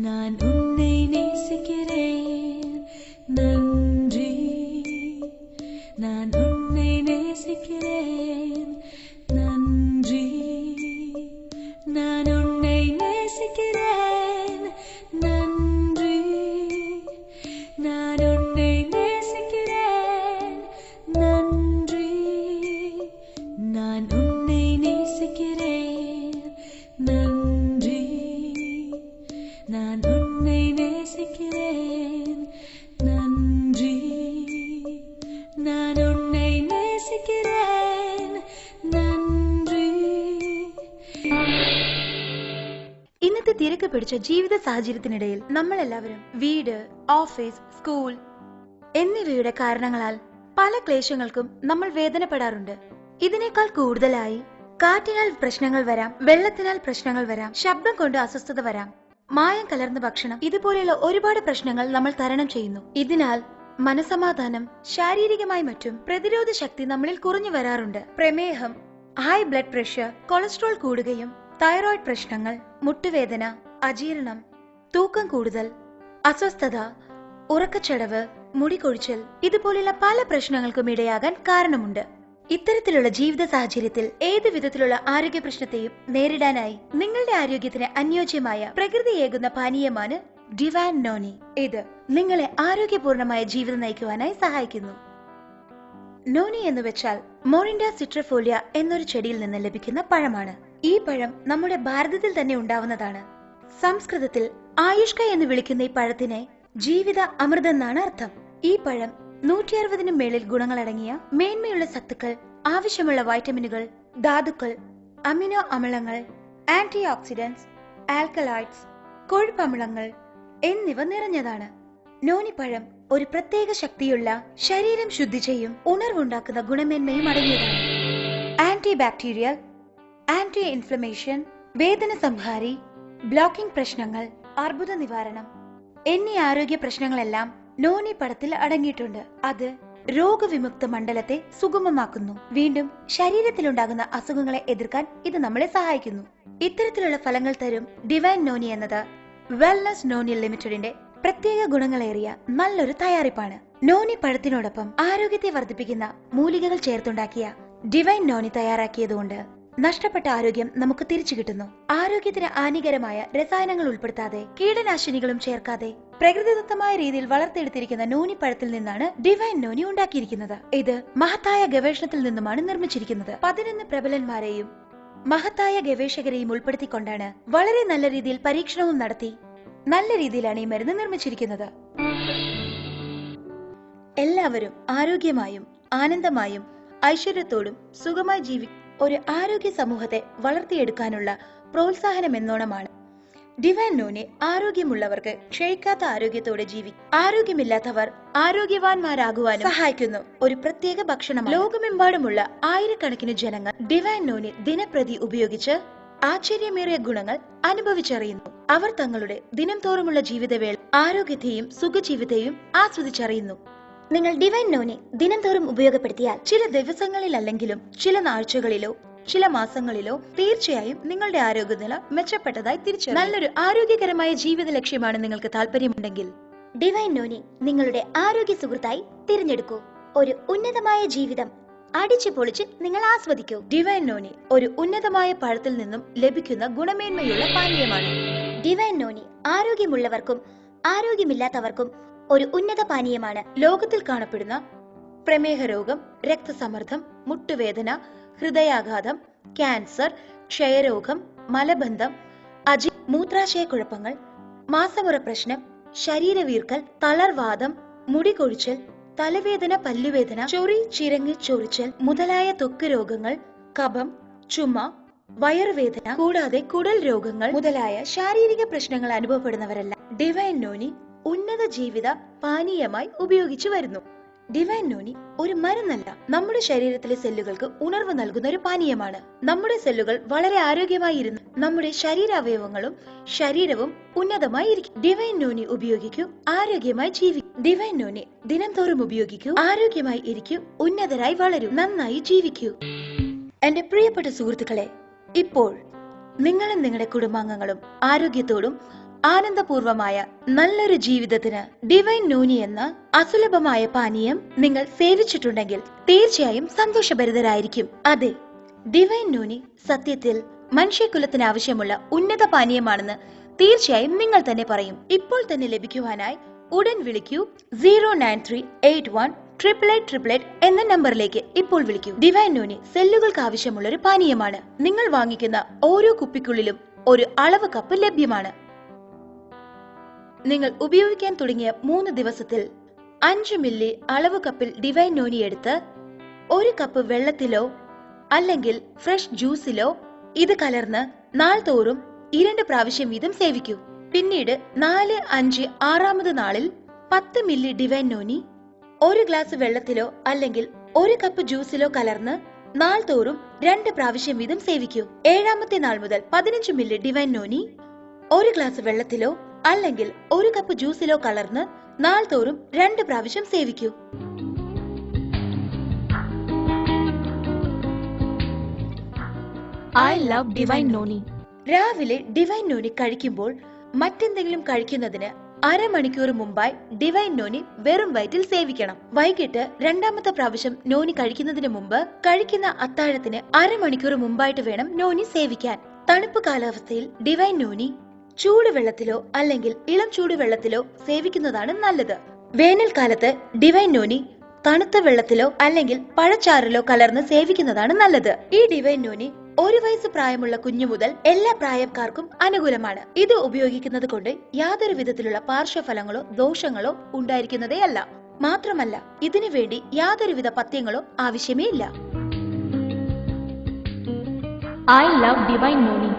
நான் உன்னை நேசிக்கிறேன் நன்றி நான் உன்னை நேசிக்கிறேன் நன்றி நான் உன்னை நேசிக்கிறேன் நன்றி நான் உன்னை நேசிக்கிறேன் நன்றி நான் உன்னை நேசிக்கிறேன் நன்றி நான் உன்னை நேசிக்கிறேன் நன்றி நான் உன்னை நேசிக்கிறேன் നന്ദി. ഇന്നത്തെ തിരക്ക് പിടിച്ച ജീവിത സാഹചര്യത്തിനിടയിൽ നമ്മൾ എല്ലാവരും വീട്, ഓഫീസ്, സ്കൂൾ എന്നിവയുടെ കാരണങ്ങളാൽ പല ക്ലേശങ്ങൾക്കും നമ്മൾ വേദനപ്പെടാറുണ്ട്. ഇതിനേക്കാൾ കൂടുതലായി കാറ്റിനാൽ പ്രശ്നങ്ങൾ വരാം, വെള്ളത്തിനാൽ പ്രശ്നങ്ങൾ വരാം, ശബ്ദം കൊണ്ട് അസ്വസ്ഥത വരാം, മായം കലർന്ന ഭക്ഷണം, ഇതുപോലെയുള്ള ഒരുപാട് പ്രശ്നങ്ങൾ നമ്മൾ തരണം ചെയ്യുന്നു. ഇതിനാൽ മനസമാധാനം, ശാരീരികമായി മറ്റും പ്രതിരോധ ശക്തി നമ്മളിൽ കുറഞ്ഞു വരാറുണ്ട്. പ്രമേഹം, ഹൈ ബ്ലഡ് പ്രഷർ, കൊളസ്ട്രോൾ കൂടുകയും തൈറോയ്ഡ് പ്രശ്നങ്ങൾ, മുട്ടുവേദന, അജീർണം, തൂക്കം കൂടുതൽ, അസ്വസ്ഥത, ഉറക്കച്ചടവ്, മുടികൊഴിച്ചൽ ഇതുപോലുള്ള പല പ്രശ്നങ്ങൾക്കും ഇടയാകാൻ കാരണമുണ്ട്. ഇത്തരത്തിലുള്ള ജീവിത സാഹചര്യത്തിൽ ഏത് വിധത്തിലുള്ള ആരോഗ്യ പ്രശ്നത്തെയും നേരിടാനായി നിങ്ങളുടെ ആരോഗ്യത്തിന് അനുയോജ്യമായ പ്രകൃതിയേകുന്ന പാനീയമാണ് ഡിവൈൻ നോനി. ഇത് നിങ്ങളെ ആരോഗ്യപൂർണമായ ജീവിതം നയിക്കുവാനായി സഹായിക്കുന്നു. നോനി എന്ന് വെച്ചാൽ മോറിൻഡ സിട്രഫോലിയ എന്നൊരു ചെടിയിൽ നിന്ന് ലഭിക്കുന്ന പഴമാണ്. ഈ പഴം നമ്മുടെ ഭാരതത്തിൽ തന്നെ ഉണ്ടാവുന്നതാണ്. സംസ്കൃതത്തിൽ ആയുഷ്ക എന്ന് വിളിക്കുന്ന ഈ പഴത്തിനെ ജീവിത അമൃത് എന്നാണ് അർത്ഥം. ഈ പഴം 160 മേളിൽ ഗുണങ്ങളടങ്ങിയ മേന്മയുള്ള സത്തുക്കൾ, ആവശ്യമുള്ള വൈറ്റമിനുകൾ, ധാതുക്കൾ, അമിനോ അമ്ലങ്ങൾ, ആന്റി ഓക്സിഡന്റ്സ്, ആൽക്കലോയിഡ്സ്, കൊഴുപ്പമ്ലങ്ങൾ എന്നിവ നിറഞ്ഞതാണ്. നോനിപ്പഴം ഒരു പ്രത്യേക ശക്തിയുള്ള, ശരീരം ശുദ്ധി ചെയ്യും, ഉണർവുണ്ടാക്കുന്ന ഗുണമേന്മയും അടങ്ങിയതാണ്. ആന്റി ബാക്ടീരിയൽ, ആന്റി ഇൻഫ്ലമേഷൻ, വേദന സംഹാരി, ബ്ലോക്കിംഗ് പ്രശ്നങ്ങൾ, അർബുദ നിവാരണം എന്നീ ആരോഗ്യ പ്രശ്നങ്ങളെല്ലാം നോനി പഴത്തിൽ അടങ്ങിയിട്ടുണ്ട്. അത് രോഗവിമുക്ത മണ്ഡലത്തെ സുഗമമാക്കുന്നു. വീണ്ടും ശരീരത്തിലുണ്ടാകുന്ന അസുഖങ്ങളെ എതിർക്കാൻ ഇത് നമ്മളെ സഹായിക്കുന്നു. ഇത്തരത്തിലുള്ള ഫലങ്ങൾ തരും ഡിവൈൻ നോനി എന്നത് വെൽനസ് നോനി ലിമിറ്റഡിന്റെ പ്രത്യേക ഗുണങ്ങളേറിയ നല്ലൊരു തയ്യാറിപ്പാണ്. നോനി പഴത്തിനോടൊപ്പം ആരോഗ്യത്തെ വർദ്ധിപ്പിക്കുന്ന മൂലികകൾ ചേർത്തുണ്ടാക്കിയ ഡിവൈൻ നോനി തയ്യാറാക്കിയതുകൊണ്ട് നഷ്ടപ്പെട്ട ആരോഗ്യം നമുക്ക് തിരിച്ചു കിട്ടുന്നു. ആരോഗ്യത്തിന് ഹാനികരമായ രസായനങ്ങൾ ഉൾപ്പെടുത്താതെ, കീടനാശിനികളും ചേർക്കാതെ പ്രകൃതിദത്തമായ രീതിയിൽ വളർത്തിയെടുത്തിരിക്കുന്ന നോനി പഴത്തിൽ നിന്നാണ് ഡിവൈൻ നോനി ഉണ്ടാക്കിയിരിക്കുന്നത്. ഇത് മഹത്തായ ഗവേഷണത്തിൽ നിന്നുമാണ് നിർമ്മിച്ചിരിക്കുന്നത്. 11 പ്രബലന്മാരെയും മഹത്തായ ഗവേഷകരെയും ഉൾപ്പെടുത്തിക്കൊണ്ടാണ് വളരെ നല്ല രീതിയിൽ പരീക്ഷണവും നടത്തി നല്ല രീതിയിലാണ് ഈ മരുന്ന് നിർമ്മിച്ചിരിക്കുന്നത്. എല്ലാവരും ആരോഗ്യമായും ആനന്ദമായും ഐശ്വര്യത്തോടും സുഖമായി ഒരു ആരോഗ്യ സമൂഹത്തെ വളർത്തിയെടുക്കാനുള്ള പ്രോത്സാഹനം എന്നോണമാണ് ഡിവൈൻ നോനി ആരോഗ്യമുള്ളവർക്ക് ക്ഷയിക്കാത്ത ആരോഗ്യത്തോടെ ആരോഗ്യമില്ലാത്തവർ ആരോഗ്യവാന്മാരാകുവാനും സഹായിക്കുന്നു ഒരു പ്രത്യേക ഭക്ഷണം. ലോകമെമ്പാടുമുള്ള ആയിരക്കണക്കിന് ജനങ്ങൾ ഡിവൈൻ നോനി ദിനപ്രതി ഉപയോഗിച്ച് ആശ്ചര്യമേറിയ ഗുണങ്ങൾ അനുഭവിച്ചറിയുന്നു. അവർ തങ്ങളുടെ ദിനം തോറുമുള്ള ജീവിതവേള ആരോഗ്യത്തെയും സുഖജീവിതത്തെയും ആസ്വദിച്ചറിയുന്നു. നിങ്ങൾ ഡിവൈൻ നോനി ദിനം തോറും ഉപയോഗപ്പെടുത്തിയാൽ ചില ദിവസങ്ങളിലല്ലെങ്കിലും ചില ആഴ്ചകളിലോ ചില മാസങ്ങളിലോ തീർച്ചയായും നിങ്ങളുടെ ആരോഗ്യനില മെച്ചപ്പെട്ടതായി തിരിച്ചറിയും. നല്ലൊരു ആരോഗ്യകരമായ ജീവിത ലക്ഷ്യമാണ് നിങ്ങൾക്ക് താല്പര്യമുണ്ടെങ്കിൽ ഡിവൈൻ നോനി നിങ്ങളുടെ ആരോഗ്യ സുഹൃത്തായി തിരഞ്ഞെടുക്കൂ. ഒരു ഉന്നതമായ ജീവിതം അടിച്ചു പൊളിച്ച് നിങ്ങൾ ആസ്വദിക്കൂ. ഡിവൈൻ നോനി ഒരു ഉന്നതമായ പഴത്തിൽ നിന്നും ലഭിക്കുന്ന ഗുണമേന്മയുള്ള പാനീയമാണ്. ഡിവൈൻ നോനി ആരോഗ്യമുള്ളവർക്കും ആരോഗ്യമില്ലാത്തവർക്കും ഒരു ഉന്നത പാനീയമാണ്. ലോകത്തിൽ കാണപ്പെടുന്ന പ്രമേഹ രോഗം, രക്തസമ്മർദ്ദം, മുട്ടുവേദന, ഹൃദയാഘാതം, ക്യാൻസർ, ക്ഷയരോഗം, മലബന്ധം, മൂത്രാശയക്കുഴപ്പങ്ങൾ, മാസമുറ പ്രശ്നം, ശരീരവീർക്കൽ, തളർവാദം, മുടികൊഴിച്ചൽ, തലവേദന, പല്ലുവേദന, ചൊറി, ചിരങ്ങ്, ചൊറിച്ചൽ മുതലായ ത്വക്ക് രോഗങ്ങൾ, കഫം, ചുമ, വയറുവേദന കൂടാതെ കുടൽ രോഗങ്ങൾ മുതലായ ശാരീരിക പ്രശ്നങ്ങൾ അനുഭവപ്പെടുന്നവരെല്ലാം ഡിവൈൻ നോനി ഉന്നത ജീവിത പാനീയമായി ഉപയോഗിച്ചു വരുന്നു. ഡിവൈൻ നോനി ഒരു മരുന്നല്ല, നമ്മുടെ ശരീരത്തിലെ സെല്ലുകൾക്ക് ഉണർവ് നൽകുന്ന ഒരു പാനീയമാണ്. നമ്മുടെ സെല്ലുകൾ വളരെ ആരോഗ്യമായി ഇരുന്ന് നമ്മുടെ ശരീരാവയവങ്ങളും ശരീരവും ഉന്നതമായി ഇരിക്കും. ഡിവൈൻ നോനി ഉപയോഗിക്കൂ, ആരോഗ്യമായി ജീവിക്കൂ. ഡിവൈൻ നോനി ദിനം തോറും ഉപയോഗിക്കൂ, ആരോഗ്യമായി ഇരിക്കൂ, ഉന്നതരായി വളരൂ, നന്നായി ജീവിക്കൂ. എന്റെ പ്രിയപ്പെട്ട സുഹൃത്തുക്കളെ, ഇപ്പോൾ നിങ്ങളും നിങ്ങളുടെ കുടുംബാംഗങ്ങളും ആരോഗ്യത്തോടും ആനന്ദപൂർവമായ നല്ലൊരു ജീവിതത്തിന് ഡിവൈൻ നോനി എന്ന അസുലഭമായ പാനീയം നിങ്ങൾ സേവിച്ചിട്ടുണ്ടെങ്കിൽ തീർച്ചയായും സന്തോഷഭരിതരായിരിക്കും. അതെ, ഡിവൈൻ നോനി സത്യത്തിൽ മനുഷ്യകുലത്തിന് ആവശ്യമുള്ള ഉന്നത പാനീയമാണെന്ന് തീർച്ചയായും നിങ്ങൾ തന്നെ പറയും. ഇപ്പോൾ തന്നെ ലഭിക്കുവാനായി ഉടൻ വിളിക്കൂ 093818888 എന്ന നമ്പറിലേക്ക് ഇപ്പോൾ വിളിക്കൂ. ഡിവൈൻ നോനി സെല്ലുകൾക്ക് ആവശ്യമുള്ള ഒരു പാനീയമാണ്. നിങ്ങൾ വാങ്ങിക്കുന്ന ഓരോ കുപ്പിക്കുള്ളിലും ഒരു അളവ് കപ്പ് ലഭ്യമാണ്. നിങ്ങൾ ഉപയോഗിക്കാൻ തുടങ്ങിയ 3 ദിവസത്തിൽ 5 മില്ലി അളവ് കപ്പിൽ ഡിവൈൻ നോനി എടുത്ത് 1 കപ്പ് വെള്ളത്തിലോ അല്ലെങ്കിൽ ഫ്രഷ് ജ്യൂസിലോ ഇത് കലർന്ന് നാൾതോറും 2 പ്രാവശ്യം വീതം സേവിക്കൂ. പിന്നീട് 4, 5, 6ാമത് നാളിൽ 10 മില്ലി ഡിവൈൻ നോനി 1 ഗ്ലാസ് വെള്ളത്തിലോ അല്ലെങ്കിൽ 1 കപ്പ് ജ്യൂസിലോ കലർന്ന് നാൾതോറും 2 പ്രാവശ്യം വീതം സേവിക്കൂ. 7ാമത്തെ നാൾ മുതൽ 15 മില്ലി ഡിവൈൻ നോനി 1 ഗ്ലാസ് വെള്ളത്തിലോ അല്ലെങ്കിൽ 1 കപ്പ് ജ്യൂസിലോ കലർന്ന് നാൾതോറും 2 പ്രാവശ്യം സേവിക്കൂ. I love Divine Noni. രാവിലെ ഡിവൈൻ നോനി കഴിക്കുമ്പോൾ മറ്റെന്തെങ്കിലും കഴിക്കുന്നതിന് അരമണിക്കൂർ മുമ്പായി ഡിവൈൻ നോനി വെറും വയറ്റിൽ സേവിക്കണം. വൈകിട്ട് 2ാമത്തെ പ്രാവശ്യം നോനി കഴിക്കുന്നതിന് മുമ്പ് കഴിക്കുന്ന അത്താഴത്തിന് അരമണിക്കൂർ മുമ്പായിട്ട് വേണം നോനി സേവിക്കാൻ. തണുപ്പ് കാലാവസ്ഥയിൽ ഡിവൈൻ നോനി ചൂടുവെള്ളത്തിലോ അല്ലെങ്കിൽ ഇളം ചൂടുവെള്ളത്തിലോ സേവിക്കുന്നതാണ് നല്ലത്. വേനൽക്കാലത്ത് ഡിവൈൻ നോനി തണുത്ത വെള്ളത്തിലോ അല്ലെങ്കിൽ പഴച്ചാറിലോ കലർന്ന് സേവിക്കുന്നതാണ് നല്ലത്. ഈ ഡിവൈൻ നോനി 1 വയസ്സ് പ്രായമുള്ള കുഞ്ഞു മുതൽ എല്ലാ പ്രായക്കാർക്കും അനുകൂലമാണ്. ഇത് ഉപയോഗിക്കുന്നത് കൊണ്ട് യാതൊരു വിധത്തിലുള്ള പാർശ്വഫലങ്ങളോ ദോഷങ്ങളോ ഉണ്ടായിരിക്കുന്നതേ അല്ല. മാത്രമല്ല ഇതിനു വേണ്ടി യാതൊരുവിധ പഥ്യങ്ങളോ ആവശ്യമേ ഇല്ല. I love Divine Noni.